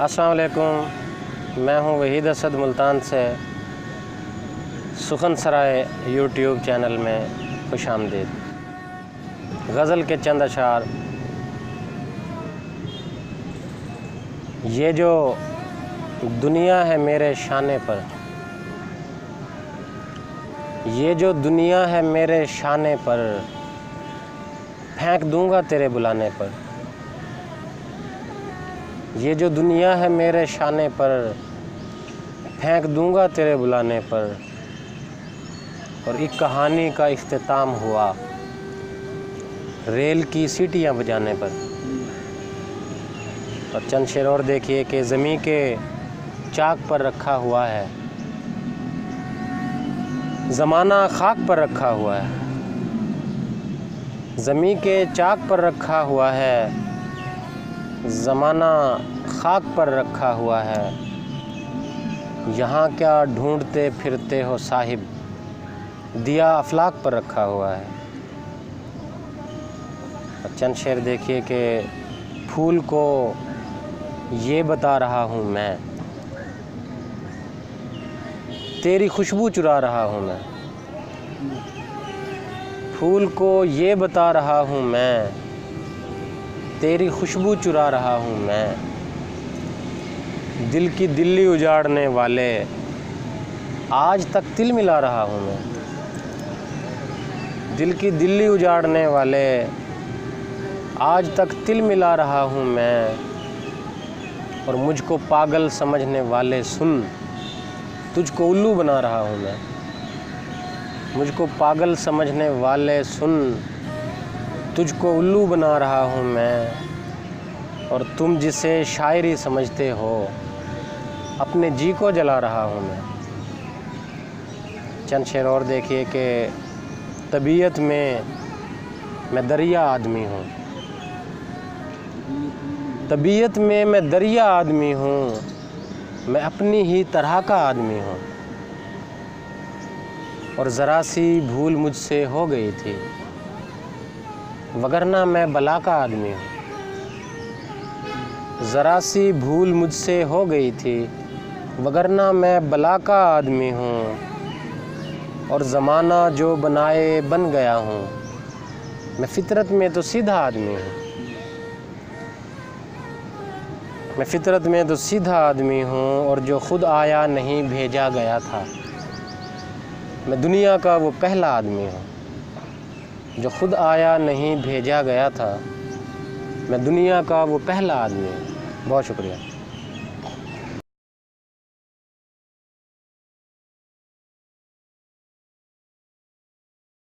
अस्सलाम वालेकुम, मैं हूं वहीद असद मुल्तान से। सुखन सराय यूट्यूब चैनल में खुश आमदीद। गज़ल के चंद अशार। ये जो दुनिया है मेरे शाने पर, ये जो दुनिया है मेरे शाने पर, फेंक दूंगा तेरे बुलाने पर। ये जो दुनिया है मेरे शाने पर, फेंक दूंगा तेरे बुलाने पर। और एक कहानी का इख्तिताम हुआ रेल की सीटियां बजाने पर। और चंद शेर और देखिए कि ज़मीं के चाक पर रखा हुआ है, ज़माना खाक पर रखा हुआ है। ज़मीं के चाक पर रखा हुआ है, ज़माना खाक पर रखा हुआ है। यहाँ क्या ढूंढते फिरते हो साहिब, दिया अफलाक पर रखा हुआ है। और चंद शेर देखिए कि फूल को ये बता रहा हूँ मैं, तेरी खुशबू चुरा रहा हूँ मैं। फूल को ये बता रहा हूँ मैं, तेरी खुशबू चुरा रहा हूँ मैं। दिल की दिल्ली उजाड़ने वाले, आज तक तिल मिला रहा हूँ मैं। दिल की दिल्ली उजाड़ने वाले, आज तक तिल मिला रहा हूँ मैं। और मुझको पागल समझने वाले सुन, तुझको उल्लू बना रहा हूँ मैं। मुझको पागल समझने वाले सुन, तुझको उल्लू बना रहा हूँ मैं। और तुम जिसे शायरी समझते हो, अपने जी को जला रहा हूँ मैं। चंद शेर और देखिए कि तबीयत में मैं दरिया आदमी हूँ। तबीयत में मैं दरिया आदमी हूँ, मैं अपनी ही तरह का आदमी हूँ। और ज़रा सी भूल मुझसे हो गई थी, वगरना मैं बला का आदमी हूँ। ज़रा सी भूल मुझसे हो गई थी, वगरना मैं बला का आदमी हूँ। और ज़माना जो बनाए बन गया हूँ, मैं फितरत में तो सीधा आदमी हूँ। मैं फितरत में तो सीधा आदमी हूँ। और जो खुद आया नहीं भेजा गया था, मैं दुनिया का वो पहला आदमी हूँ। जो खुद आया नहीं भेजा गया था, मैं दुनिया का वो पहला आदमी हूँ। बहुत शुक्रिया।